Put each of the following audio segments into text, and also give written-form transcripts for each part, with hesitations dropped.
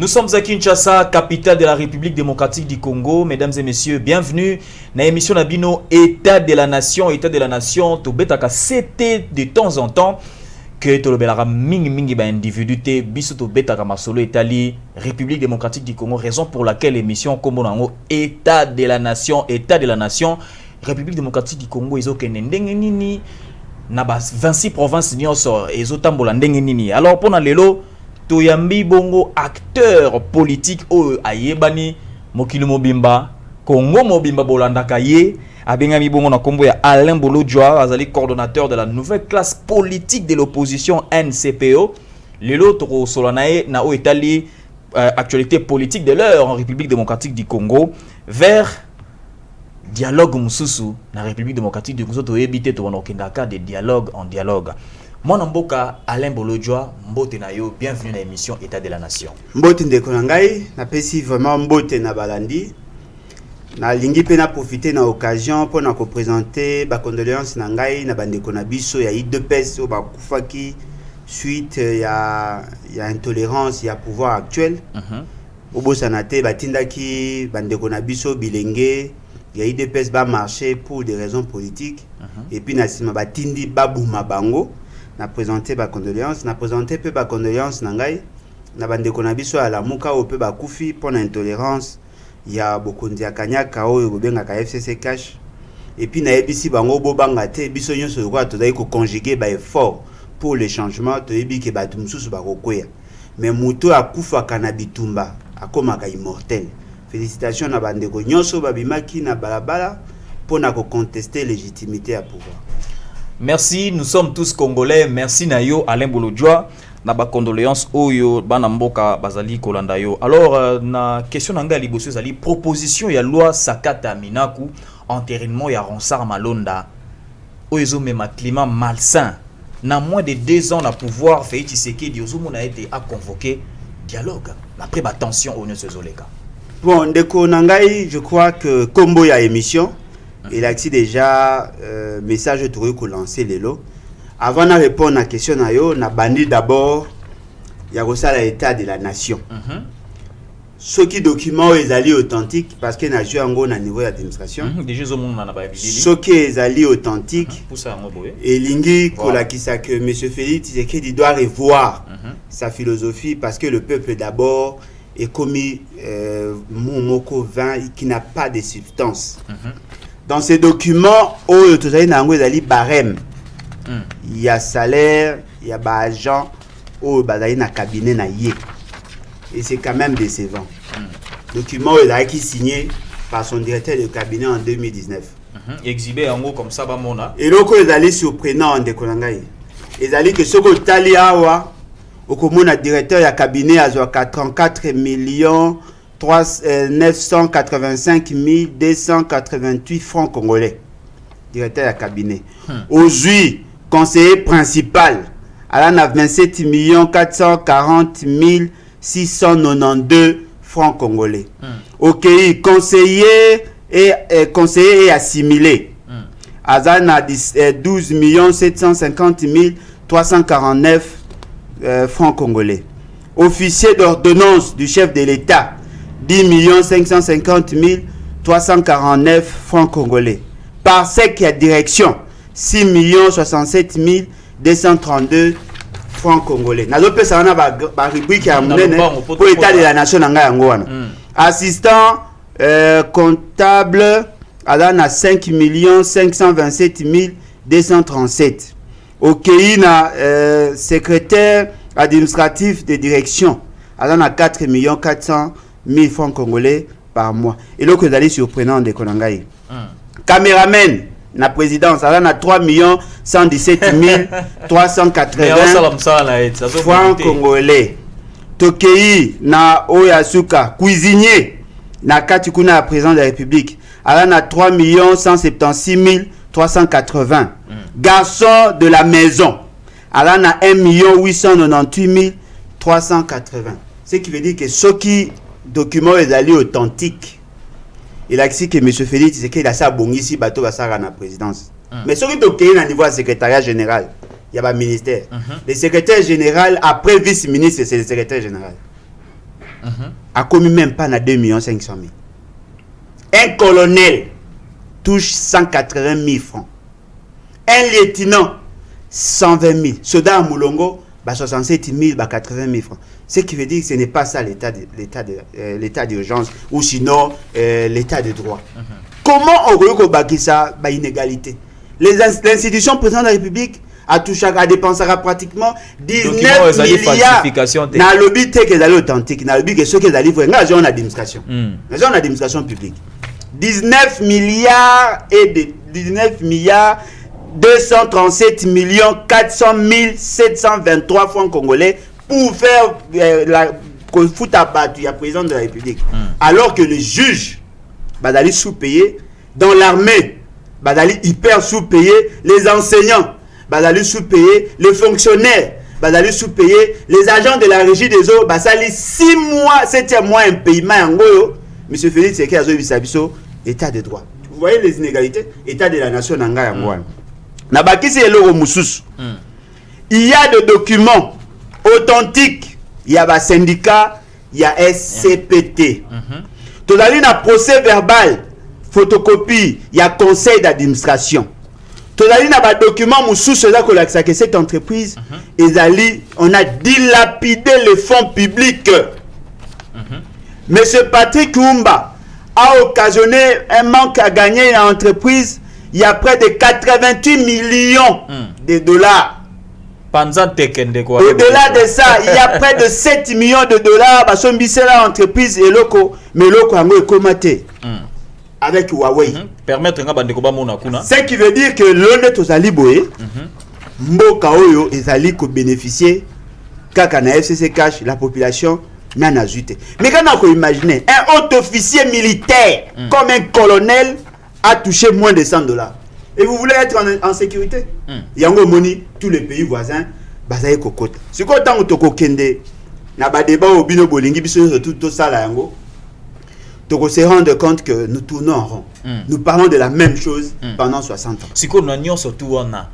Nous sommes à Kinshasa, capitale de la République démocratique du Congo. Mesdames et messieurs, bienvenue dans l'émission Nabino État de la Nation. État de la Nation, Tobetaka, c'était de temps en temps que Tolobelara mingi ba individu te biso Tobetaka masolo Italie, République démocratique du Congo. Raison pour laquelle l'émission Kombo État de la Nation, État de la Nation, République démocratique du Congo, ils ont ndenge nini na ba 26 provinces nyonso ezo tambola ndenge nini. Alors pour lelo Toyambi bongo acteur politique o ayebani mokili mobimba Congo mobimba bolandaka ye abengami bongo na kombo ya Alain Bolodjoa azali coordonnateur de la nouvelle classe politique de l'opposition NCPO. Lelo toko solanae na o etali actualité politique de l'heure en République démocratique du Congo vers dialogue mususu na République démocratique du Congo to ebité to onokendaka de dialogue en dialogue. Mon mboka Alain Bolodjoa, mbote na yo, bienvenue dans l'émission État de la Nation. Mbote ndeko nangai, na pesi vraiment mbote na balandi. Na lingi pe na profiter na occasion pour na ko présenter ba condoléances na ngai na bandeko na biso ya IDPS o ba kufaki suite ya intolérance ya pouvoir actuel. Obo sanate batindaki bandeko na biso bilenge ya IDPS ba marcher pour des raisons politiques et puis na sima batindi babuma bango. Na présenté ba condoléances, na présenté peu ba condoléances nangai na bandeko na biso ala muka o peu ba kufi pour intolérance ya bokonzi ya kanyaka oyo bobenga ka FCC cash et puis na ebisi bango bobanga te biso nyonso ko tozali ko conjuguer ba effort pour le changement to ebi ke ba tumsusu ba kokwea mais muto akufa kana bitumba akoma ka immortel. Félicitations na bandeko nyonso babimaki na balabala pour na ko contester légitimité à pouvoir. Merci, nous sommes tous Congolais. Merci Nayo Alain Bolodjoa. Na ba condoléances oyo bana mboka bazali kolanda yo. Alors na question nanga liboso zali proposition ya loi Sakata Minaku enterrement ya Ronsard Malonda. Oyo mema climat malsain. Na moins de 2 ans na pouvoir Félix Tshisekedi Ozomo a été à convoquer dialogue. Après ba tension au Nyosozoleka. Bon, ndeko nangai, je crois que combo ya émission il a dit déjà message de que lancer les lots. Avant de répondre à la question, on a banni d'abord il y a l'état de la nation. Ce qui document est allé authentique parce qu'il y a joué en gros au niveau de l'administration. Ce qui est allé authentique et l'ingi que M. Félix Tshisekedi doit revoir sa philosophie parce que le peuple d'abord est commis Momoko 20 qui n'a pas de substance. Dans ces documents, il barème. Il y a salaire, il y a agent, il y a cabinet. Et c'est quand même décevant. Document qui signé par son directeur de cabinet en 2019. Exhibé en haut comme ça, Bamona. Et donc, il est surprenant en décollangaï. Il a dit que ce que Tali Awa, au commun directeur de cabinet a 44 millions. 985 288 francs congolais. Directeur de cabinet. Aujourd'hui, conseiller principal, à la 27 440 692 francs congolais. Ok, conseiller et assimilé. À la 12 750 349 francs congolais. Officier d'ordonnance du chef de l'État. 10 550 349 francs congolais. Par sec à direction, 6 67 232 francs congolais. Nous avons fait une rubrique pour l'État de la nation. Assistant comptable à 5 527 237. Au Kéina, secrétaire administratif de direction à 4 400 000 francs congolais par mois. Et là, c'est surprenant de Konangaï. Caméraman, la présidence, elle a 3 117 380 francs congolais. Tokei, na Oyasuka, cuisinier, na Katikuna, la présidente de la République, elle a 3 176 380. Garçon de la maison, elle a 1 898 380. Ce qui veut dire que ce qui document est allé authentique. Il a dit que M. Félix Tshisekedi a ça bon ici bateau va ça à la présidence. Mais ce qui est au niveau du secrétariat général, il y a un ministère. Le secrétaire général après vice-ministre c'est le secrétaire général. a commis même pas na 2 500 000. Un colonel touche 180 000 francs. Un lieutenant, 120 000. Soldat à Moulongo, 67 000, 80 000 francs. Ce qui veut dire que ce n'est pas ça l'état d'urgence ou sinon l'état de droit. Comment on peut ça inégalité? L'institution présidente de la République a touché à dépenser pratiquement 19 milliards. Dans le but que c'est authentique, dans le but que ceux qui sont livrés, en administration. Nous en administration publique. 19 milliards et 19 milliards 237 millions 400 723 francs congolais pour faire la foot à battu à président de la République. Alors que le juge Badali sous-payé, dans l'armée Badali hyper sous-payé, les enseignants Badali sous-payé, les fonctionnaires Badali sous-payé, les agents de la régie des eaux Basali 6 mois, 7e mois un paiement en goyo. Monsieur Félix Tshisekedi a Bisabiso, état de droit. Vous voyez les inégalités, état de la nation nanga en Nabaki c'est l'euro moussous. Il y a des documents authentiques. Il y a un syndicat, il y a SCPT. Tout à l'heure, il y a procès verbal, photocopie, il y a conseil d'administration. Tout à l'heure, il y a un document moussous, que cette entreprise, on a dilapidé les fonds publics. Monsieur Patrick Lumumba a occasionné un manque à gagner dans l'entreprise. Il y a près de 88 millions de dollars. Au-delà de ça, il y a près de 7 millions de dollars. Parce que c'est l'entreprise et loko, mais loko est comaté avec Huawei. Ce qui veut dire que l'honnête aux aliboé, Mboka Oyo et Ali ko bénéficier, kaka na FCC cash la population n'a ajouté. Mais quand on peut imaginer un haut officier militaire comme un colonel a touché moins de 100 $. Et vous voulez être en sécurité? Yango Moni, tous les pays voisins, basaye kokota. Si quoi tant toko kende, na ba débat au bino bolingi biso tout ça là yango. Toko se rendre compte que nous tournons en rond. Nous parlons de la même chose pendant 60 ans. Si quoi nous surtout on a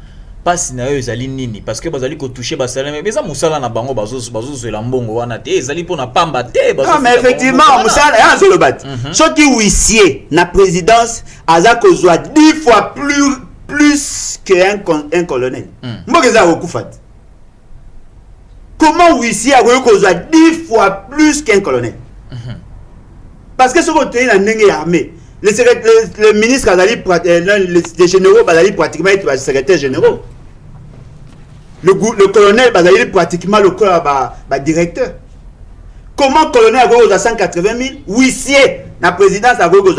pas na yo ezali nini parce que bazali ko toucher basala mais ça musala na bango bazo la mbongo wana te ezali pona pamba te bazo. Non mais effectivement musala ya zo le bat. Ce qui huissier na présidence azako zoa 10 fois plus qu'un colonel. Mboka za okufat. Comment huissier a ko zoa 10 fois plus qu'un colonel? Parce que ce côté na ndenge armée le ministre les généraux bazali pratiquement être secrétaire généraux. Le colonel bazali pratiquement le corps directeur. Comment colonel a gagné 180 000 huissier la présidence a gagné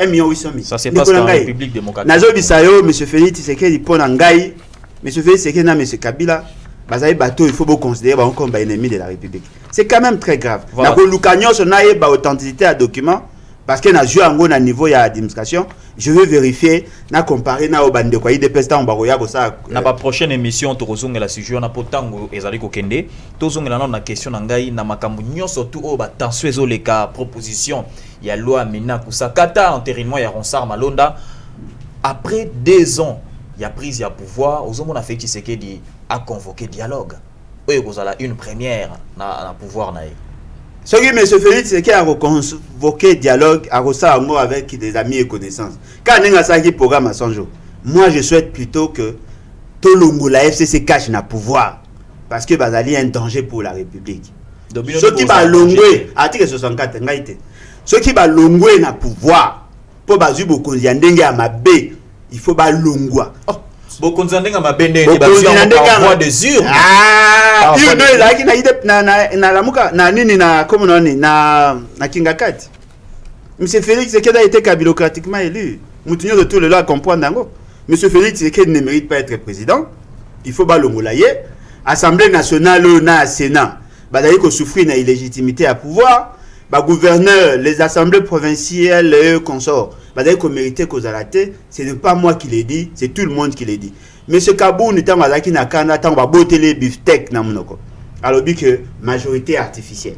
1 800 000. Ça c'est parce qu'en République démocratique. Nazo bisayo monsieur Félix Tshisekedi pona ngai monsieur Félix Tshisekedi na monsieur Kabila bazali bateau il faut beaucoup considérer comme ennemi de la République. C'est quand même très grave. Na ko lukanyo so na yeba authenticité à document. Parce que na joué en niveau ya administration, je veux vérifier, na comparer na obande quoi IDPS ta mbaroya ko ça. Na ba prochaine émission to kozonga la sujet na potango ezali ko kende, to zonga na question na ngai na makambu nyonso tout o ba tension ezoleka proposition ya loi mena kusakata entérinement ya Ronsard Malonda après 2 ans ya prise ya pouvoir ozomona Félix Tshisekedi a convoqué dialogue. Oyo kozala une première na pouvoir na ce qui M. Félix Tshisekedi a convoqué dialogue avec des amis et connaissances. Quand on a un programme à 100 jours, moi je souhaite plutôt que tout le monde la FCC cache na pouvoir. Parce que Bazali est un danger pour la République. Ce qui va l'ongouer, article 64, ce qui va l'ongouer na pouvoir, pour bazu beaucoup yandenge à ma baie, il faut ba l'ongwa. Beaucoup de ma bende ni voie des urnes. Ah, il ne là qui na la muka na nini na comme on est na Kingakati. Monsieur Félix Tshisekedi a été kabilocratiquement élu. Moutinho de tout le là comprendre dango. Monsieur Félix Tshisekedi ne mérite pas être président. Il faut ba longolaye. Assemblée nationale na Sénat. Badayi ko souffrir na illégitimité à pouvoir. Ba gouverneur, les assemblées provinciales et consorts. Badayi ko mériter cause à la tête, ce n'est pas moi qui l'ai dit, c'est tout le monde qui l'a dit. Monsieur Kabou n'étant pas là qui n'a qu'un attend va botter les beefsteaks na monoko. Alors dit que majorité artificielle.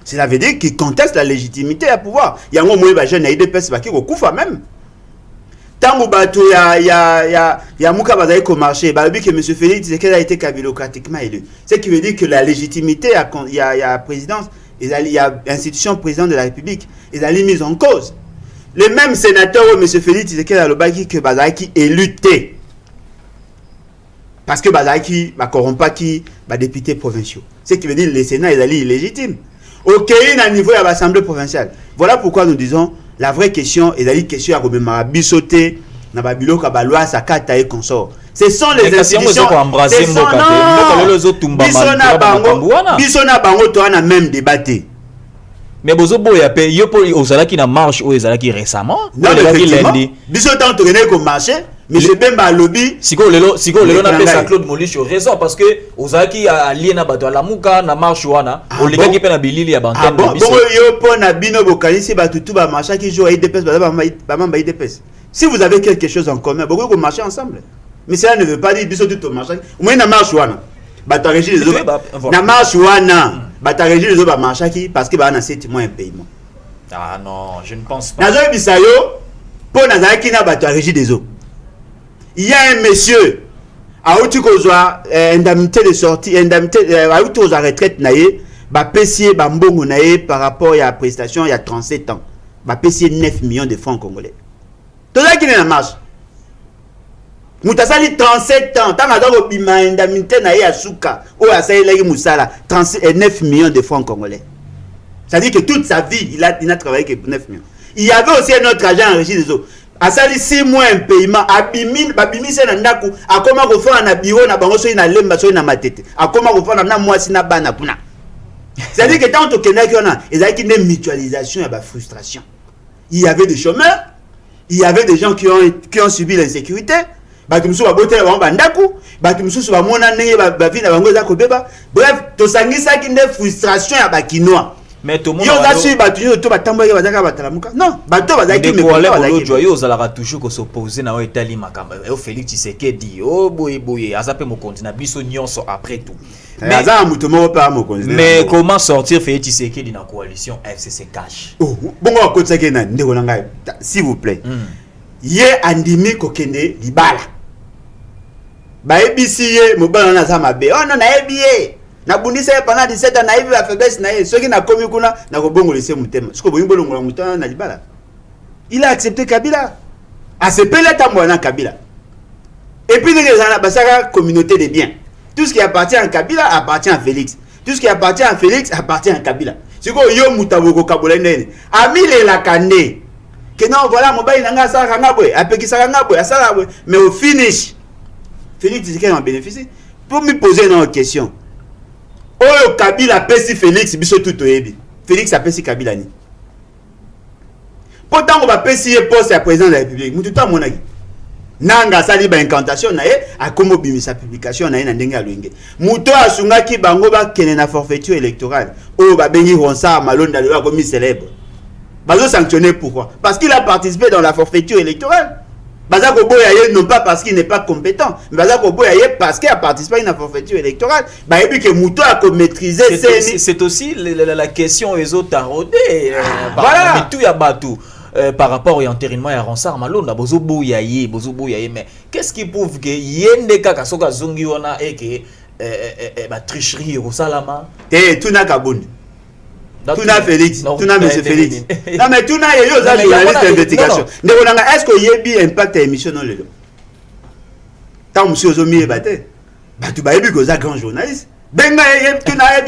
Cela veut dire qu'il conteste la légitimité à pouvoir. Il y a un moment où les jeunes IDPS qui ont même. Tango bato ya Mouka Bazai ko marché, bah que M. Félix Tshisekedi a été kabilocratiquement élu. Ce qui veut dire que la légitimité, il y a présidence, il y a institution président de la République, ils ont mise en cause. Les mêmes sénateurs où M. Félix Tshisekedi a le que Bazai qui est lutté. Parce que Bazai qui va corrompre qui va député provinciaux. Ce qui veut dire que les Sénats, ils sont illégitimes. Ok, à niveau de l'Assemblée provinciale. Voilà pourquoi nous disons la vraie question est la question à Robemara Bissoté, Nababilo Kabalwa, Sakata et consorts. Ce sont les institutions. Bisona Bango, tu as même débatté. Mais bozo boya pe yo pour ozala qui na marche ou ezala qui récemment. Non, effectivement. Bisota on tourné comme marché. Mais je Bemba lobby. Siko lelo na pesa Claude Molish raison parce que ozaki allié na bato la muka na marche wana olinga ki pe na bilili ya bantene bon yo po na bino bokanisi ba tutu ba marcha ki jo IDPS ba mamba IDPS. Si vous avez quelque chose en commun, beaucoup ko marcher ensemble. Mais cela ne veut pas dire biso tout marcher. Moi na marche wana. Bato régir les autres. Na marche wana. Bato régir les autres ba marcha ki parce que ba na 7 mois un paiement. Ah non, je ne pense pas. Nazo bisayo po na zaki na bato régir des autres. Il y a un monsieur à Outukozwa indemnité de sortie indemnité à Outukozwa retraite naie ba pesier ba mbongo naie par rapport à la prestation il y a 37 ans ba pesier 9 millions de francs congolais. Tout ça qui est en marche. Mutasali 37 ans tant que bima indemnité naie à Souka ou à Saïlagi Moussala 9 millions de francs congolais. Ça dit que toute sa vie il a travaillé que pour 9 millions. Il y avait aussi un autre agent en régie des eaux. Asali 6 mois un paiement babimi se na ndaku akoma ko fa na bureau na bango so ina lemba so ina matete akoma ko fa na mwasi na bana kuna. C'est-à-dire que tant que kenaki on a une mutualisation et ba frustration. Il y avait des chômeurs, il y avait des gens qui ont subi l'insécurité, batumsu ba botel ba ndaku, batumsu ba mona ndenge ba vie na bango za ko beba. Bref, to sangisa ki ne frustration ya ba kinois. Mais tout le monde yo zasu batu yo to batamboye bazaka batalamuka non bato bazaki me ko bazaki joyeux ozalaka toujours ko s'opposer na Itali makamba o Félix Tshisekedi o boye azape mo continent biso nyonso après tout mais aza muto mo pa mo continent mais comment sortir Félix Tshisekedi na coalition FCC cash bongo akotsaki na ndeko na ngai s'il vous plaît ye andimi kokende libala ba ebisi ye mobala na za mabe oh non na ebiye na bundisa pendant 17 ans na hivi la faiblesse na ye soki na komi kuna na kobongo lese mutema siko boyimbo longola mutana na libala il a accepté Kabila a se pele tambo na Kabila et puis les gens basaka communauté de biens tout ce qui appartient à Kabila appartient à Félix tout ce qui appartient à Félix appartient à Kabila siko yo mutaboko kabola ndene amile la kande que non voilà mobile nanga saka ngabwe apekisa ngabwe asala bwe mais au finish Félix Tshisekedi en bénéficie pour me poser une autre question. Oh Kabila pesi Félix biso tout oyebi. Félix a pesi Kabila ni. Pourtant on va pesi poste à président de la République. Mutu ta monaki. Nanga sali ba incantation na ye akomo bimisa publication na ye na ndenge alwenge. Muto asungaki bango ba kene na forfaiture électorale. Oh ba bengi Ronsard Malonda le komi célèbre. Bazo sanctionner pourquoi? Parce qu'il a participé dans la forfaiture électorale. Bazako Boyaye non pas parce qu'il n'est pas compétent, mais Bazako Boyaye parce qu'il a participé à une forfaiture électorale. Bah et puis que Mouto a maîtrisé c'est aussi la question des autres taraudés. Voilà. Mais tout y a batou par rapport au entérinement à Ronsard Malonda bozo Boyaye mais qu'est-ce qui prouve que yende kaka soka zongi wana et que ba tricherie au salama tout na kabuni. Tout n'a Félix, tout n'a monsieur Félix. Non mais tout n'a yo za journaliste d'investigation. Est-ce que yebi impact émission non lelo? Tant monsieur Ozomi ebate. Ba tu ba yebi ko za grand journaliste. Benga tout n'a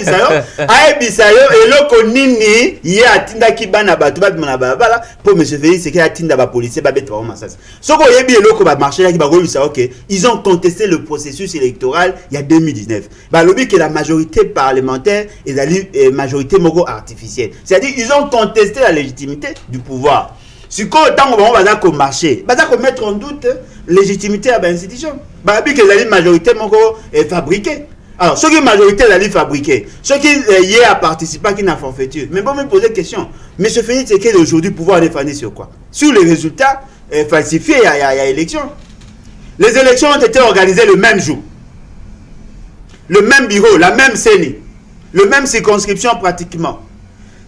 ebisayo eloko nini ye atinda ki bana batu ba bimana bala pour monsieur Félix c'est qu'il atinda ba policier ba beto ba masasi. Soko yebi eloko ba marché ki ba ko bisa OK, ils ont contesté le processus électoral il y a 2019. Ba lobi que la majorité parlementaire est la majorité moko artificielle. C'est-à-dire ils ont contesté la légitimité du pouvoir. Si quoi tant on va ko marché, ba ko mettre en doute légitimité à l'institution. Ba bi que la majorité moko est fabriquée. Alors, ceux qui majorité la fabriquée, ceux qui y a participé qui n'a forfaiture. Mais bon, me poser une question. M. Félix Tshisekedi aujourd'hui pouvoir défendre sur quoi? Sur les résultats falsifiés, il y a élection. Les élections ont été organisées le même jour. Le même bureau, la même CENI, le même circonscription pratiquement.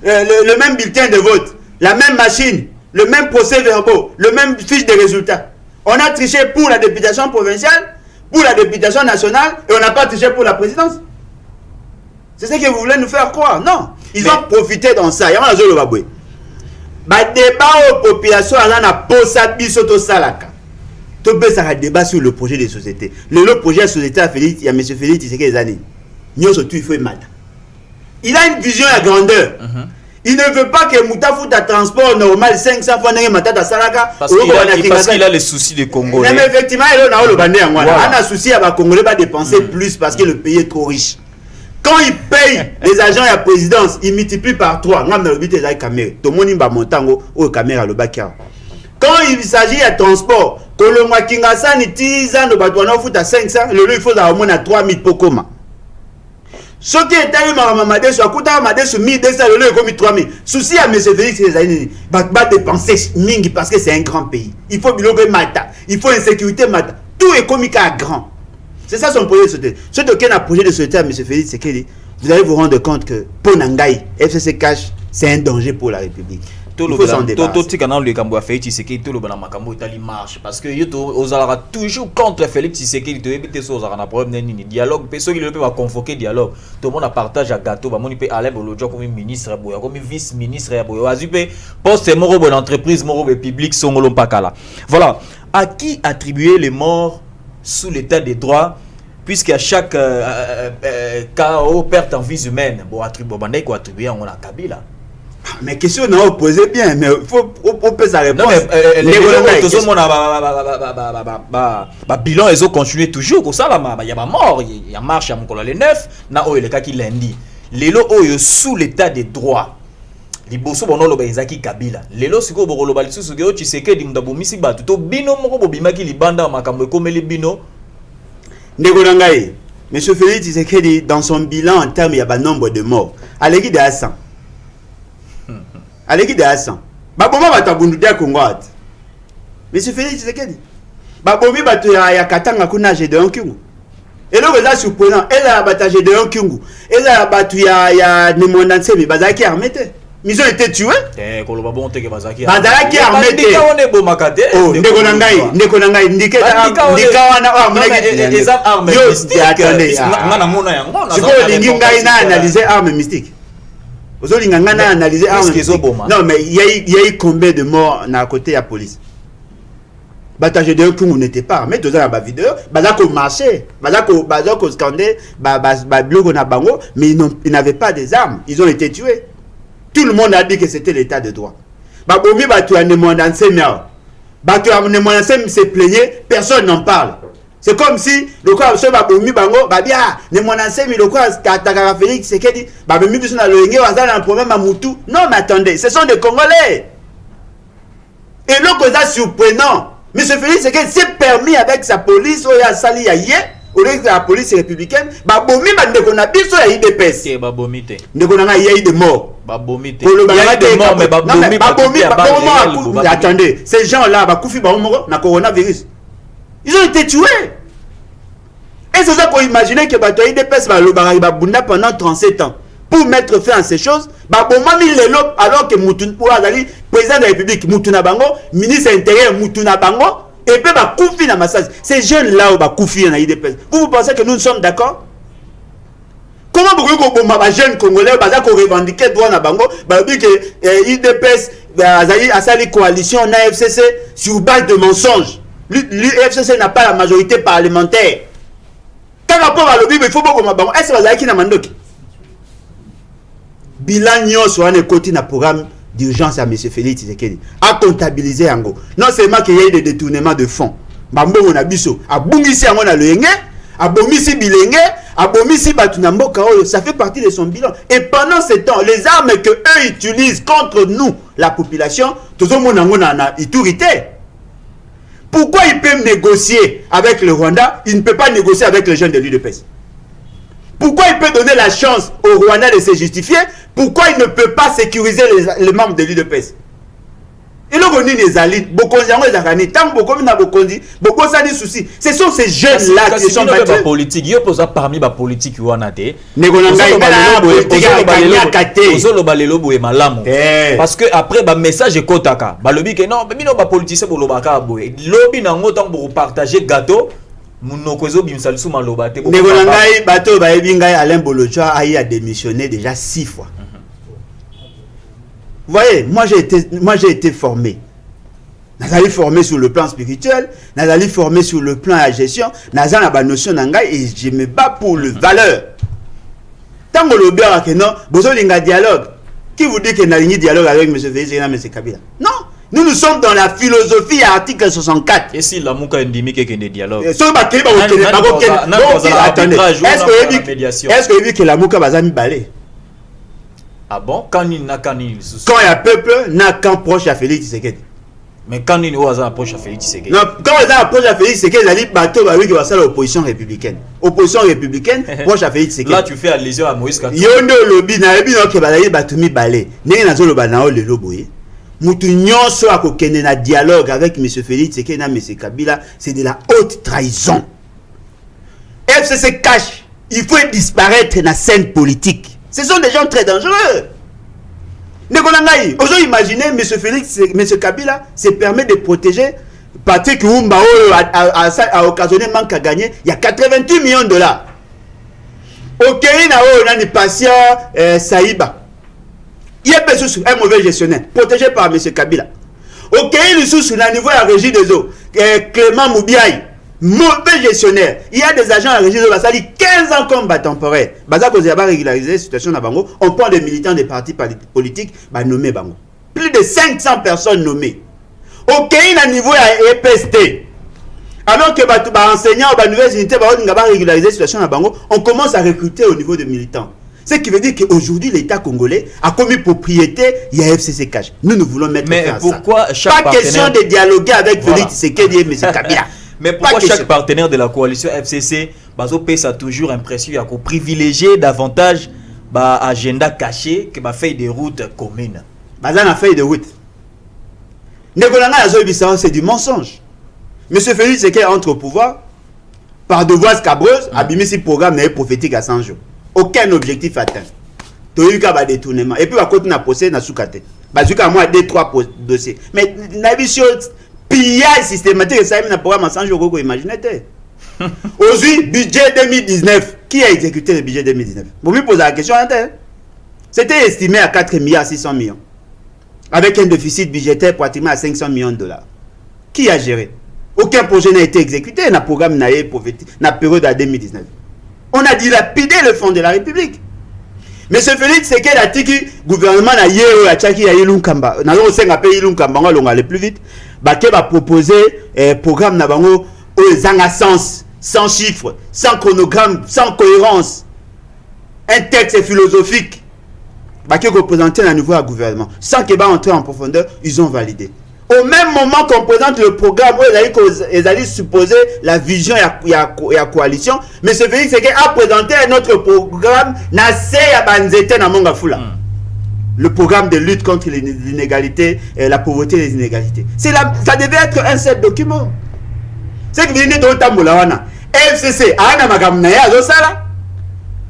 Le même bulletin de vote, la même machine, le même procès-verbaux, le même fiche de résultats. On a triché pour la députation provinciale, pour la députation nationale, et on n'a pas triché pour la présidence. C'est ce que vous voulez nous faire croire. Non. Ils ont profité dans ça. Il y a un débat aux populations à la posa bisoto salaka. Tout peut ça débat sur le projet de société. Le projet de société a Félix, il y a M. Félix, il sait que les années. Il a une vision à grandeur. Il ne veut pas que Mouta foute à transport normal 500 fois n'ayez matata salaka. Parce qu'il a les soucis des Congolais. Mais effectivement, il a le bandé en moi. On a souci à Congolais va dépenser plus parce que le pays est trop riche. Quand il paye les agents et la présidence, il multiplie par 3. Quand il s'agit de transport, Kolomwa Kingasan et Tizan, le Batouano fout à 500, le il faut au moins à 3000 pokoma. Ce qui est allé Mamadé sur Akuta, Mamadé sur 1200, le comme 3000. Souci à M. Félix, les années, va dépenser Mingi parce que c'est un grand pays. Il faut biloguer Mata, il faut insécurité Mata. Tout est comique à grand. C'est ça son projet de société. Ce qui est un projet de société à M. Félix, c'est que vous allez vous rendre compte que pour Nangaï, FCC Cash, c'est un danger pour la République. Il faut s'en débarrasser. Parce que vous allez toujours contre Félix Tshisekedi. Vous avez un problème de dialogue. Personne ne peut pas convoquer dialogue. Tout le monde partage un gâteau. Il peut aller comme ministre, comme vice-ministre, poste d'entreprise, public, voilà. À qui attribuer les morts sous l'état des droits, puisqu'à chaque KO perte en vie humaine, attribuer on a Kabila. Mais question n'a posé bien, mais il faut sa réponse. Non, mais bilan ils ont continué toujours comme ça là, il y a pas mort, il y a marche à mon le 9, na o le cas qui lundi. Lelo oyo sous l'état des droits. Liboso bono lo bazaki Kabila. Lelo siko bokolo balisu sugo Tshisekedi mdabomisi batu to bino moko bobimaki libanda makambo ekomeli bino. Ndeko nangai, monsieur Félix Tshisekedi dans son bilan en termes il y a un nombre de morts. Aleki de 100. Aleki de 100. Baboma batabundu dia Kongoat. Monsieur Félix Tshisekedi. Babomi batu ya Katanga kuna Gédéon Kyungu. Et là c'est surprenant, elle a battu Gédéon Kyungu. Elle a battu ya Nemonda Nsemi bazaki armete. Ils ont été tués. Bazaki armete. Oh, ndeko nangai, ndike les armes mystiques. Attendez. Je lingi ngai na analyser armes mystiques. Vous lingi ngai na analyser armes mystiques. Non mais il y a eu combien de morts à côté de la police? Bataille de Kungu n'était pas armé, deux ans à la vidéo, bazako marché, bazako scandé, blogo na bango, mais ils n'avaient pas des armes, ils ont été tués. Tout le monde a dit que c'était l'état de droit. Babomi batu anemonda nsemiao. Batu anemonda nsemi se plaignait, personne n'en parle. C'est comme si le quoi ce babomi bango babia nemonda nsemi le quoi Takara Félix Tshisekedi babomi biso na loenge wazala un problème à Moutou. Non mais attendez, ce sont des Congolais. Et le cause surprenant. M. Félix Tshisekedi s'est permis avec sa police, il a sali yé, au lieu de la police républicaine, babomi bande qu'on a biso ya IDPS. Babomite. Ndeko nanga il y a eu des morts. Babomite. Il y a eu des morts mais babomi attendez, ces gens-là bakufi baomoko na coronavirus. Ils ont été tués. Et c'est ça qu'on imaginait que bato IDPS ba bunda pendant 37 ans. Pour mettre fin à ces choses, alors que Moutouna, président de la République, Moutouna Bango, ministre intérieur Moutouna Bango, et puis Koufi na massage. Ces jeunes-là, Koufi na IDPS. Vous pensez que nous sommes d'accord? Comment vous pouvez que les jeunes Congolais revendiquent droit na Bango, dit que IDPS a sali coalition na FCC sur base de mensonges. L'FCC n'a pas la majorité parlementaire. Quand rapport à l'objet, il faut beaucoup Bango. Est-ce que vous avez qui na mandoki? Bilan sur un côté na programme d'urgence à M. Félix Tshisekedi a comptabilisé en gros. Non seulement qu'il y a eu des détournements de fonds, Bambo na biso a bungisi en na loenge, a bomisi bilenge, a bomisi batunambo kao, ça fait partie de son bilan. Et pendant ce temps, les armes que eux utilisent contre nous, la population, tout le monde a autorité. Pourquoi il peut négocier avec le Rwanda, il ne peut pas négocier avec les jeunes de l'UDPS? Pourquoi il peut donner la chance au Rwanda de se justifier? Pourquoi il ne peut pas sécuriser les membres de l'UDPS? Et là, on est les alliés, beaucoup de gens ont tant beaucoup de bokondi, beaucoup ça des soucis. Ce sont ces jeunes là qui sont battus. Politique, il y a parmi les politiques qui ont été. Parce que après le message est kotaka. Balobi que non, mais non, politicien pour le baka boy. Lobby n'a autant pour partager gâteau. Munokozo bimsalisu malobate. Negolangai bateau ba ebingai Alain Bolochoa a démissionné déjà 6 fois. Vous voyez, moi j'ai été formé. Nazali formé sur le plan spirituel, nazali formé sur le plan de la gestion, nazali na notion nangai et je me bats pour le valeur. Tant que le bien que non, besoin d'un dialogue. Qui vous dit que n'a pas dialogue avec M. Félix et M. Kabila? Non, nous sommes dans la philosophie à article 64. Et si la mouka endémie qu'il y a des dialogues? Est-ce que la mouka va balé? Ah bon? Quand il y a peuple, n'a qu'un proche à Félix Tshisekedi. Mais quand il y a un proche à Félix Tshisekedi. Non, quand il y a un proche à Félix Tshisekedi, il a dit bateau, oui, qui va faire l'opposition républicaine. Opposition républicaine, proche à Félix Tshisekedi. Là, tu fais allusion à Moïse Katumbi. Yondo lobby, na ebi no ke balayi batumi balé. N'est na zo loba na o lelo boye. Mutu nyonso akokende na dialogue avec M. Félix Tshisekedi na M. Kabila, c'est de la haute trahison. FCC cache, il faut disparaître na scène politique. Ce sont des gens très dangereux. Aujourd'hui, imaginez M. Félix, M. Kabila se permet de protéger Patrick Lumumba a occasionné manque à gagner. Il y a 88 millions de dollars. Au Kenya, on a des patients Saïba. Il y a un mauvais gestionnaire, protégé par M. Kabila. Au Kenya, on a niveau de la régie des eaux. Clément Moubiaï. Mauvais gestionnaire. Il y a des agents à la régie de Bassali 15 ans comme bas temporaire. Baza cause a régularisé la situation à Bango. On prend des militants des partis politiques, bah nommés Bango. Plus de 500 personnes nommées. Au Kenya, à niveau à EPST. Alors que les enseignants ou les nouvelles unités bah régulariser la situation à Bango, on commence à recruter au niveau des militants. Ce qui veut dire qu'aujourd'hui, l'État congolais a commis propriété, il y a FCC Cash. Nous voulons mettre fin à pourquoi ça. Pas question de dialoguer avec Félix Tshisekedi et M. Kabila. Mais pourquoi chaque partenaire de la coalition FCC a toujours l'impression qu'il privilégier davantage l'agenda caché que la feuille de route commune? La feuille de route. C'est du mensonge. M. Félix Tshisekedi entre au pouvoir par devoirs cabreuse, abimé programme prophétique à 100 jours. Aucun objectif atteint. Tu as eu un détournement. Et puis, à côté, on a posé dans Soukate. Bazuka, moi, 2-3 dossiers. Mais, la vision pillage systématique, ça a un programme à 100 jours, imaginez. Aujourd'hui, budget 2019. Qui a exécuté le budget 2019? Vous me posez la question. C'était estimé à 4 milliards 600 millions. Avec un déficit budgétaire pratiquement à 500 millions de dollars. Qui a géré? Aucun projet n'a été exécuté. Un programme n'a été prophétique. Dans la période de 2019. On a dilapidé le fonds de la République. Mais ce Félix, c'est qu'il a dit que le gouvernement a dit qu'il y a eu l'Unkamba. Nous avons appelé l'Unkamba, on va aller plus vite. Il va proposer un programme sans sens, sans chiffres, sans chronogramme, sans cohérence. Un texte philosophique. Qui est représenté à niveau du gouvernement. Sans qu'il va entrer en profondeur, ils ont validé. Au même moment qu'on présente le programme, ils allaient supposer la vision et la coalition, mais ce Félix a présenté notre programme le programme de lutte contre l'inégalité, la pauvreté et les inégalités. Ça devait être un seul document. C'est que vous venez de Tamboulawana. FCC, Ana Makamna Azosala,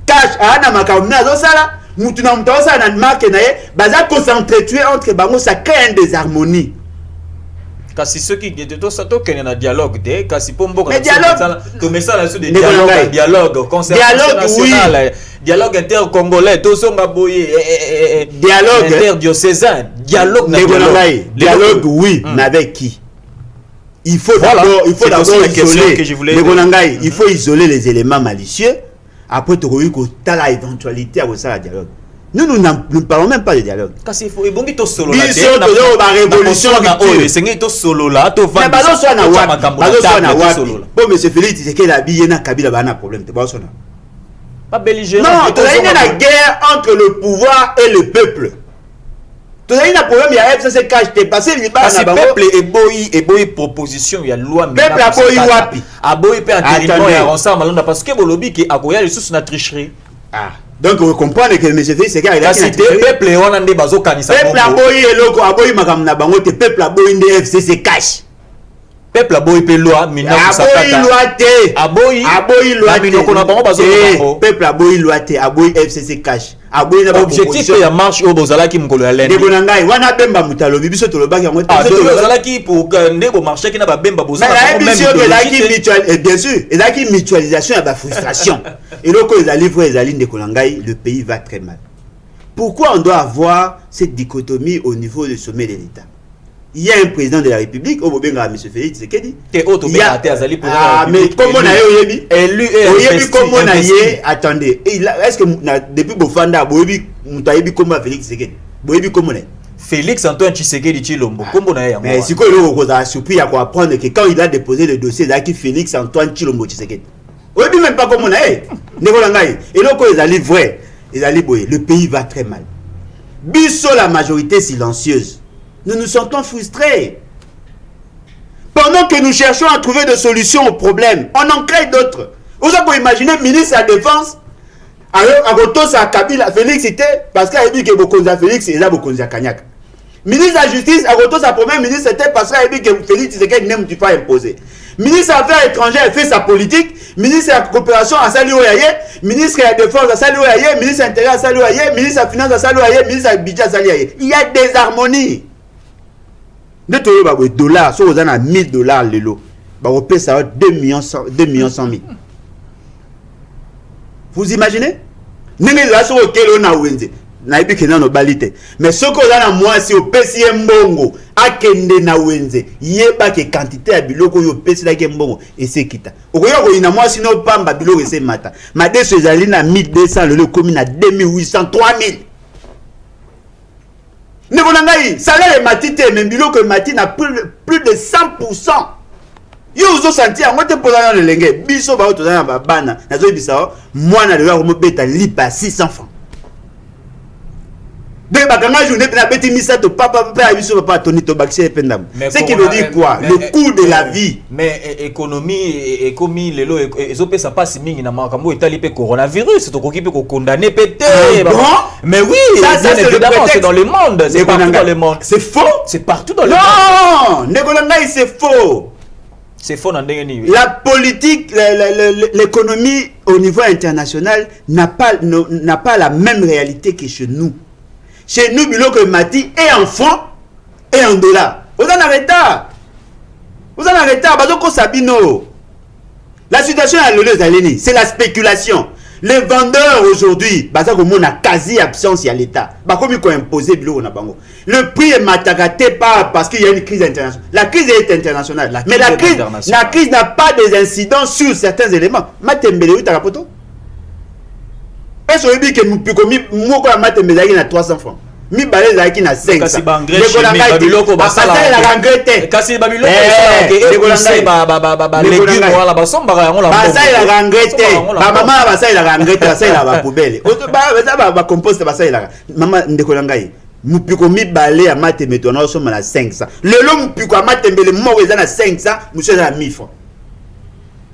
Cash, Ana Makamna Azosala, Moutuna Moutosa, Nan Markenaye, Baza concentré entre Bango, ça crée une désharmonie. Kasi ceux qui étaient tous ça toquent un dialogue des kasi pombo mais dialogue tout mais ça là sur des dialogue concert national dialogue inter-congolais tout son baboyé dialogue interdiocésain dialogue oui mais avec qui? Il faut d'abord isoler il faut isoler les éléments malicieux après tu as la éventualité à ça dialogue. Nous ne parlons même pas de dialogue. Parce qu'il faut que solo là. Révolution solo là. Mais bon, monsieur Félix, c'est qu'il a habillé na Kabila ba na problème. Pas belligérant. Non, tu as une guerre entre le pouvoir et le peuple. Tu as un problème, il y a FCC cache t'es passé le peuple et boy proposition il y a loi peuple a boy wapi. A boy pe enterrement et ensemble parce que bolobi qui a goya les sous na tricherie. Ah. Donc vous comprenez que M. Félix Tshisekedi la cité peuple on a des bazo kanisa peuple aboyi eloko aboyi makambo na bango te peuple aboyi nde FCC cash peuple aboyi pe loi mina kusakata aboyi loi te aboyi loi te minoko na bango bazo bango peuple aboyi loi te aboyi FCC cash aboyi na objectif ya marche au bozala ki mkolo ya lendi ndeko na ngai wana bemba mutalobi biso tolobaki yango bozala ki pour ndeko marché ki na ba bemba bozala même bien sûr ezaki mutualisation ya ba frustration eloko ezali vrai ezali ndeko na ngai le pays va très mal. Pourquoi on doit avoir cette dichotomie au niveau du sommet de l'État? Il y a un président de la République, au Bobenga, M. Félix Tshisekedi. Mais comment on a élu? Élu comment on a élu? Attendez, est-ce que depuis Bofanda, Boebi, Moutaïbi, comment Félix Tshisekedi? Boebi, comment on est? Félix Antoine Tshisekedi Tshilombo, comment on a. Mais si on a surpris à apprendre que quand il a déposé le dossier, il a qui Félix Antoine Tshilombo Tshisekedi. Boebi, même pas comment on a. Et donc, ils allaient vrai. Le pays va très mal. Bisso la majorité silencieuse. Nous nous sentons frustrés. Pendant que nous cherchons à trouver des solutions aux problèmes, on en crée d'autres. Vous avez imaginé ministre de la Défense, alors à Gotos à Kabila, Félix était, parce qu'il a dit que Bokonza Félix et là Bokonza Kanyak. Ministre de la Justice, à Gotos à premier ministre, c'était parce qu'il a dit que Félix était n'aime pas imposer. Ministre des Affaires étrangères fait sa politique. Ministre de la coopération a sali oyaye, ministre de la défense a sali oyaye, ministre de l'intérieur a sali oyaye, ministre de la finance a sali oyaye, ministre de la budget a sali oyaye. Il y a des harmonies. De tout le dollars, si vous avez $1000 le lot, vous payez ça 2 millions 100 000. Vous imaginez? Nous avons naibi kena no balite mais soko na moi si opesi mbongo akende na wenze yeba ke quantité ya biloko yo pesi la ke mbongo esekita okoyo ko ina moi si no pamba biloko ese mata madeso ezali na 1200 le komi na 2800 3000 ndeko na ngai salaire matite mais biloko mati na plus de 100%. Yo uzo senti yango te poza na lenge biso ba oto na bana nazo bisa mwana le ko mobeta lipa 600 francs. De bakanga journée na beti misato papa biso papa Tony Tobaxi pendam. Ce qui veut dire quoi? Le coût de la vie. Mais économie économie lelo ezope ça passe mingi na makambo etali pe coronavirus to koki pe ko condamner pété. Mais oui, ça c'est dans le monde, c'est partout dans le monde. C'est faux, c'est partout dans le monde. Non, Negolanga c'est faux. C'est faux dans ndengeni. La politique, l'économie au niveau international n'a pas la même réalité que chez nous. Chez nous, biloko mati et en francs et en dollars. Vous en avez retard. Vous en avez retard. Bazoko Sabino. La situation à l'Olé Zaleni, c'est la spéculation. Les vendeurs aujourd'hui, bazako mona quasi absence à l'État. Bakomi ko imposer biloko na bango. Le prix est matagaté parce qu'il y a une crise internationale. La crise est internationale. Mais la crise n'a pas des incidents sur certains éléments. Matembele ou tarapoto? Est-ce que que nous pouvons mettre mes à 300 francs? Mi balé zaki na 500. Kasi babiloko basala la rangrete. Kasi babiloko ba légumes wala basomba yango la basala la rangrete. Ba mama basala la rangrete, basala ba poubelle. Auto ba compost basala. Mama ndeko ngai. Mupiko mi balé à mate metona so na 500. Le long mupiko mate mbele mo weza na 500, monsieur na 1000 francs.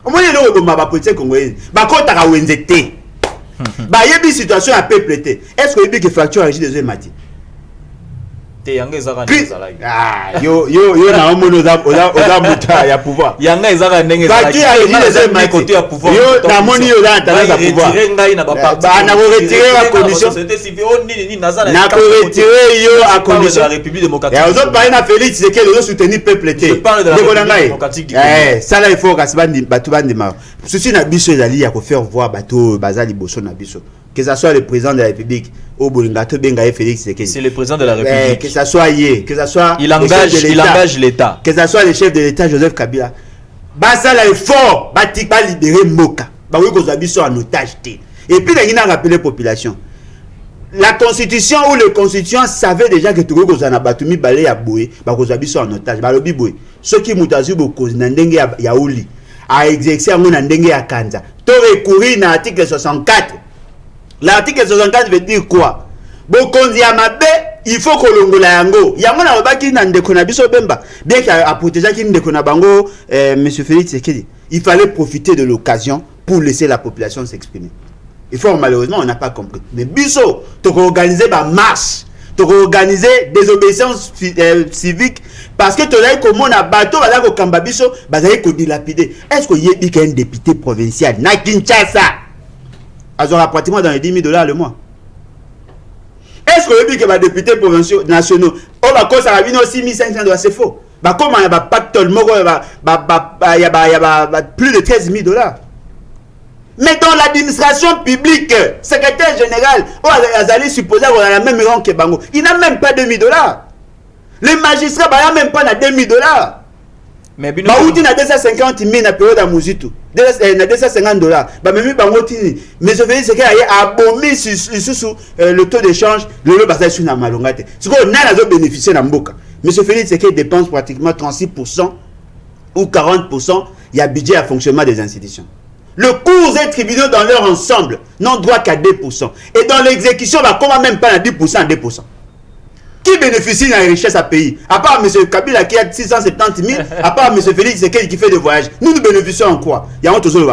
Omoye lo ko maba politique congolaise. Ba kota ka wenzete. Bah il y a une situation à peuple. Est-ce que il y a fracture régime des mati? Ah yo na omono oza muta ya pouvoir. Yanga ezaka ndenge fracture régime des mati côté ya pouvoir. Yo na moni yo na tala pouvoir. Ba na retirer la condition. Na retirer yo à condition. La République démocratique. Et aux autres parler na Félix c'est que les soutenir peuple. Je parle de la République démocratique. Ça là il faut kasbandi batu bandi ma. Ceci na biso ezali ya ko faire voir bato bazali boso na biso. Que ça soit le président de la République ou Bolingato Bengaye Félix Tshisekedi. C'est le président de la République. Que ça soit Yé, que ça soit il engage l'État. Que ça soit le chef de l'État Joseph Kabila. Basa là est fort, batika libérer Moka. Ba oui ko zabiso en otage. Et puis il a rappelé la population. La constitution ou le constituant savait déjà que tout le monde a battu balé à Boué, ba ko zabiso en otage. Ba lobi Boué. Ceux qui mutazu boko na ndenge ya uli a exercer en ndenge ya Kanza. To recourir na article 64. L'article 64 veut dire quoi? Bokonzi ya mabe, il faut que l'ongola yango. Yango na obaki na ndeko na biso bemba. Bien qu'à protéger ki ndeko na bango, monsieur Félix Tshisekedi, il fallait profiter de l'occasion pour laisser la population s'exprimer. Il faut malheureusement, on n'a pas compris. Mais biso, tu organiser ma marche, tu organiser des obéissances civiques, parce que tu as dit que mon bateau, tu as dit que biso, tu as dit que dilapider. Est-ce qu'il y a un député provincial na Kinshasa? Ils aura pratiquement dans les 10 000 $ le mois. Est-ce qu'il y a un député provincial nationaux? On va cause à 6 500 $, c'est faux. Bah comment il y a pas il y a plus de 13 000 $. Mais dans l'administration publique, secrétaire général, Azali supposé avoir la même rang que Bango. Il n'a même pas 2 000 $. Les magistrats, il n'a même pas 2 000 $. Mais bien, il a 250 000 dans la période à Mouzitou. Il a 250 $. Mais je veux dire, c'est qu'il a abomi sur le taux d'échange, le lot basé sur la malongate. C'est qu'on a bénéficié de Mboka. M. Félix, c'est qu'il dépense pratiquement 36% ou 40%. Il y a budget à fonctionnement des institutions. Le cours des tribunaux dans leur ensemble n'ont droit qu'à 2%. Et dans l'exécution, on va comment même pas à 10% à 2%. Qui bénéficie de la richesse à pays? À part M. Kabila qui a 670 000, à part M. Félix c'est qui fait des voyages. Nous bénéficions en quoi? Il y a un autre chose.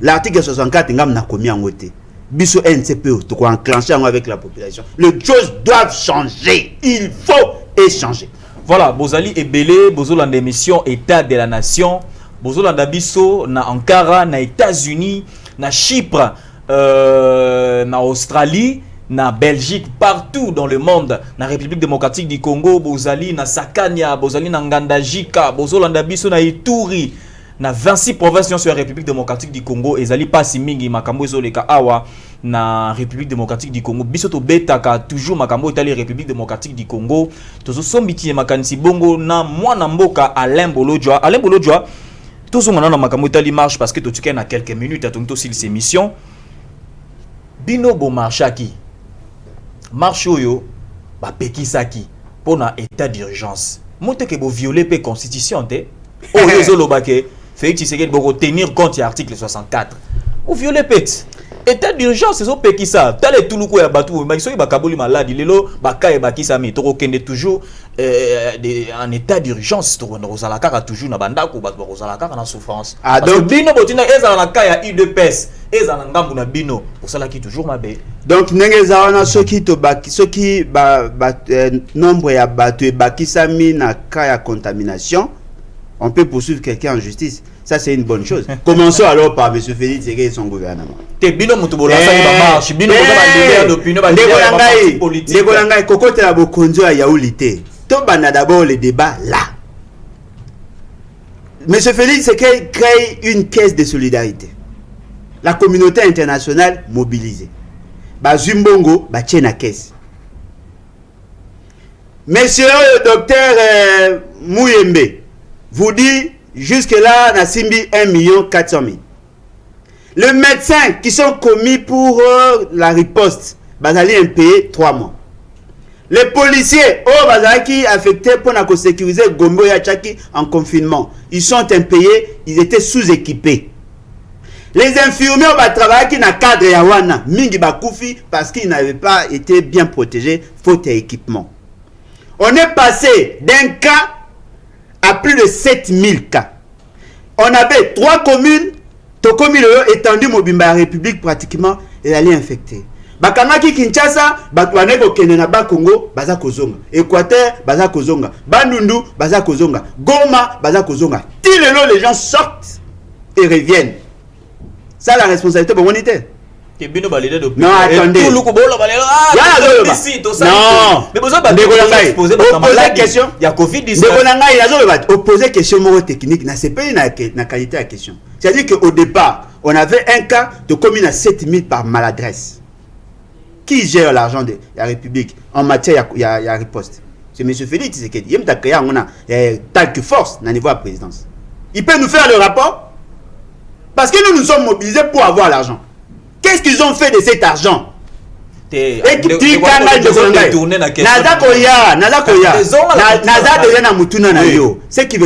L'article 64, il y a un commis en côté. Biso NCPO, tu dois enclencher avec la population. Les choses doivent changer. Il faut échanger. Voilà, Bozali et Belé, Bozolanda d'émission État de la Nation. Bozolanda biso na Ankara, na États-Unis, na Chypre, na Australie, na Belgique, partout dans le monde, na République démocratique du Congo, Bozali na Sakania, Bozali na Ngandajika, Bozolanda biso na Ituri, na 26 provinces sur la République démocratique du Congo, ezali pasi mingi makambo ezoleka awa na République démocratique du Congo. Biso to betaka toujours makambo etali République démocratique du Congo. Tozo sombiti makanisi bongo na mwana mboka Alain Bolojwa. Alain Bolojwa tous on a makambo etali marche parce que tu tiens à quelques minutes à ton aussi ces missions. Bino bo marchaki. Marche yo ba pekisaki pour un état d'urgence. Monte que bo violer pe constitution te. Oh yo lobake Félix Tshisekedi boko tenir compte de l'article 64. Ou violer pet. État d'urgence c'est so pekisa. Tale tuluko ya batu mais so ba kaboli maladi lelo ba ka e bakisa mi to kende toujours en état d'urgence to rozala kaka toujours na bandako ba rozala kaka na souffrance. Ah donc bino botina eza na ka ya UDPS eza na ngambu na bino osala ki toujours mabe. Donc nengeza wana soki to baki soki nombre ya batu e bakisa mi na ka ya contamination, on peut poursuivre quelqu'un en justice. Ça, c'est une bonne chose. Commençons alors par M. Félix et son gouvernement. Bino mutubola sa marche, bino ba d'opinion, ba politique. Les Golangay kokote la bokonzo ya yaoulité. To bana d'abord le débat là. M. Félix c'est qu'il crée une caisse de solidarité. La communauté internationale mobilisée. Ba Zumbongo ba tiena caisse. Monsieur le docteur Mouyembe vous dit jusque-là, na simbi 1 400 000. Les médecins qui sont commis pour la riposte, bazali impayé 3 mois. Les policiers, bazali affectés pour sécuriser Gombo et Tchaki en confinement, ils sont impayés, ils étaient sous-équipés. Les infirmiers travaillent qui na cadre yawana, mingi bakoufi parce qu'ils n'avaient pas été bien protégés, faute d'équipement. On est passé d'un cas à plus de 7000 cas. On avait 3 communes, Tokomilo étendu Mobimba la République pratiquement, et elle est infectée. Bakamaki Kinshasa, Batwane Kokene na Bakongo, Baza Kozonga. Équateur, Baza Kozonga. Bandundu, Baza Kozonga. Goma, Baza Kozonga. Les gens sortent et reviennent. Ça la responsabilité pour l'humanité. Non, attendez. Non, mais vous avez posé question. Il y a Covid-19. Opposer question technique, c'est pas une qualité à question. C'est-à-dire qu'au départ, on avait un cas de commune à 7 000 par maladresse. Qui gère l'argent de la République en matière il y a riposte? C'est M. Félix Tshisekedi. Il y a une task force au niveau de la présidence. Il peut nous faire le rapport parce que nous nous sommes mobilisés pour avoir l'argent. Qu'est-ce qu'ils ont fait de cet argent? C'est qui veut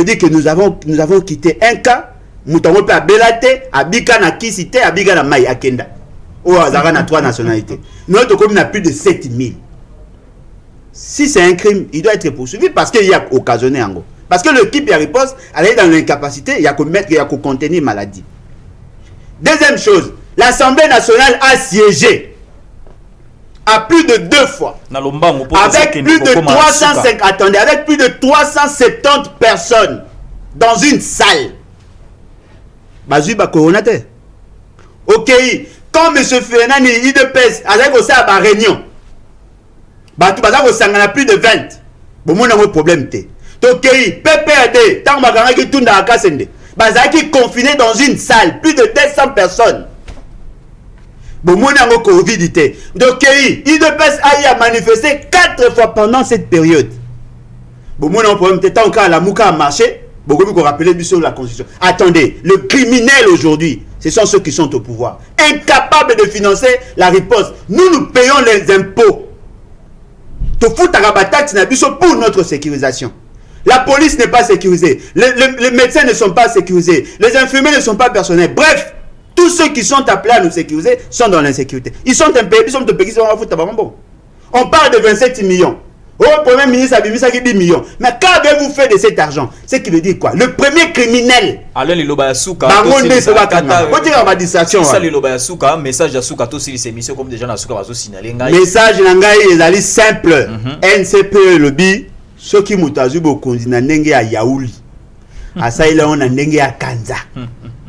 dire que nous avons quitté un cas, nous avons fait à Belate, à Bika na Kisite, à Bika na Maï, à Kenda. Ou à Zara na 3 nationalités. Notre commune a plus de 7000. Si c'est un crime, il doit être poursuivi parce qu'il y a occasionné en gros. Parce que l'équipe de riposte, elle est dans l'incapacité, il y a qu'à contenir maladie. Deuxième chose, l'Assemblée nationale a siégé à plus de 2 fois. Avec plus de 350, attendez, avec plus de 370 personnes dans une salle. Bazui ba coronateur. Ok, quand M. Fernand IDPS avec aussi à la réunion, Batou Bazako Sangana plus de 20. Bon, mon problème té. Ok, PPRD, tant que qui tourne dans la Kassende. Bazaki confiné dans une salle, plus de 200 personnes. Bon, mon Covid. Donc, IDPS a manifesté 4 fois pendant cette période. Bon, mon problème, tant que la Mouka a marché, beaucoup vous rappelez sur la Constitution. Attendez, le criminel aujourd'hui, ce sont ceux qui sont au pouvoir, incapables de financer la riposte. Nous payons les impôts. Tout fout à rabattre pour notre sécurisation. La police n'est pas sécurisée, les médecins ne sont pas sécurisés, les infirmiers ne sont pas personnels. Bref, tous ceux qui sont appelés à nous sécuriser sont dans l'insécurité. Ils sont un pays, ils sont de pays qui sont à foutre. On parle de 27 millions. Oh, le Premier ministre a mis ça qui 10 millions. Mais qu'avez-vous fait de cet argent? C'est qui veut dire quoi? Le premier criminel. Alors, les Lobayasuka. Ça, les Lobayasuka, message à Souka, tous ces émissions comme des gens à Souka, va signaler. Message Nangaï est simple. NCPE lobby, ceux qui m'ont bokondi na ndenge ya yaouli. Asa il on a ndenge ya kanza.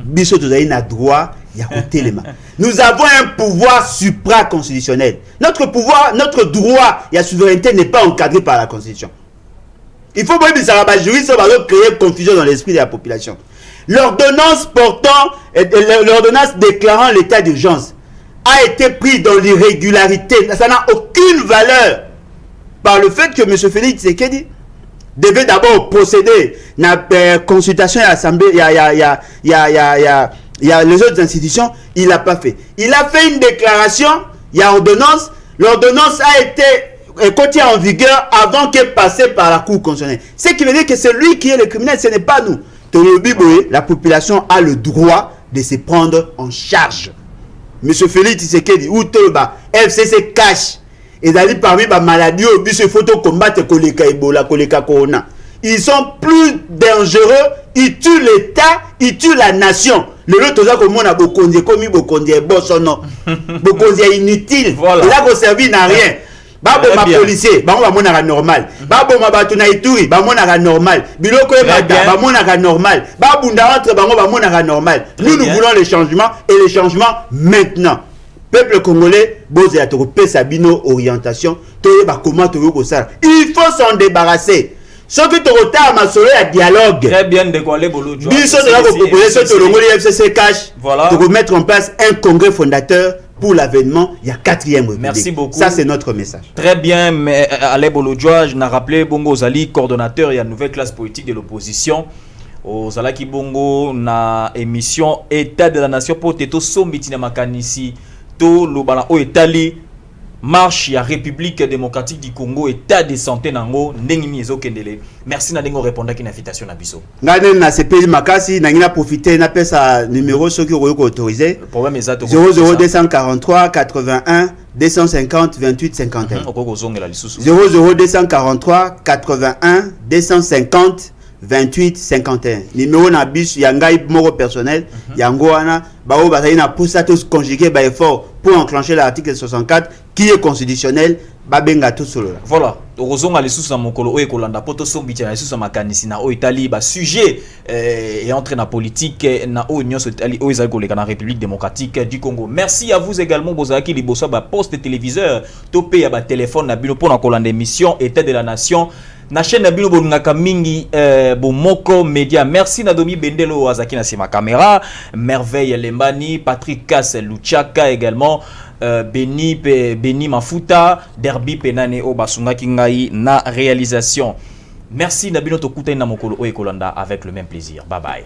Biso tozali na droit ya kotelema. Nous avons un pouvoir supra-constitutionnel. Notre pouvoir, notre droit et la souveraineté n'est pas encadré par la Constitution. Il faut que les juristes créer confusion dans l'esprit de la population. L'ordonnance l'ordonnance déclarant l'état d'urgence a été prise dans l'irrégularité. Ça n'a aucune valeur par le fait que M. Félix Tshisekedi devait d'abord procéder à la consultation à l'Assemblée, il y a les autres institutions, il n'a pas fait. Il a fait une déclaration, il y a ordonnance, l'ordonnance a été côté en vigueur avant qu'elle passe par la Cour constitutionnelle. Ce qui veut dire que c'est lui qui est le criminel, ce n'est pas nous. La population a le droit de se prendre en charge. Monsieur Félix Tshisekedi, ou Tolba, FCC cache, et d'aller parmi les maladies, il faut combattre Ebola, Corona. Ils sont plus dangereux, ils tuent l'État, ils tuent la nation. Le lot toza comme on a bokondier comme bokondier bossono. Bokondier inutile. Voilà. Il a servi n'a rien. Babo ma policier, babo ma monara normal. Babo ma batuna ituri, babo monara normal. Biloko e bata, babo monara normal. Babo nda entre babo monara normal. Nous voulons le changement et le changement maintenant. Peuple congolais, boze a tropé sabino orientation, toye ba comment toyo ko ça. Il faut s'en débarrasser. Ce qui te retard ma soleil à dialogue. Très bien décollé Bolodjo. Biso de la proposer ce que le FCC cache. Voilà. Pour mettre en place un congrès fondateur pour l'avènement, il y a 4e République. Merci beaucoup. Ça c'est notre message. Très bien, mais Alain Bolodjo, je n'ai rappelé Bongo Zali, coordonnateur, il y a une nouvelle classe politique de l'opposition. Au Zalaki Bongo, na émission État de la Nation pour Teto Sombiti na makanisi to lobana o Etali. Marche ya République démocratique du Congo, état de santé nango ndengini ezokendele. Merci na dengo répondre à une invitation na biso. Ngane na CPI makasi na ngina profiter na pesa numéro ceux qui ont autorisé. Le problème est 00243 81 250 28 51. 00243 81 250 28 51. Numéro na bis yangai moro personnel yango wana bao bazali na poussa tous conjuguer ba effort pour enclencher l'article 64 qui est constitutionnel babenga tout solo. Voilà, orozonga les sous na mokolo o ekolanda poto sombiti na sous makanisi na o Italie ba sujet et entre na politique na o union Italie o ezali koleka na République démocratique du Congo. Merci à vous également bozaki liboso ba poste téléviseur topé ya ba téléphone na bino pour na kolanda émission État de la Nation. Na chaîne na bino bolungaka mingi Bomoko Media. Merci Nadomi Bendelo Azaki na sima caméra, Merveille Lembani, Patrick Kass Luchaka également, Beni Mafuta, Derby Penane Obasunga Kingai na réalisation. Merci Nabino Tokuta na mokolo o ekolanda avec le même plaisir. Bye bye.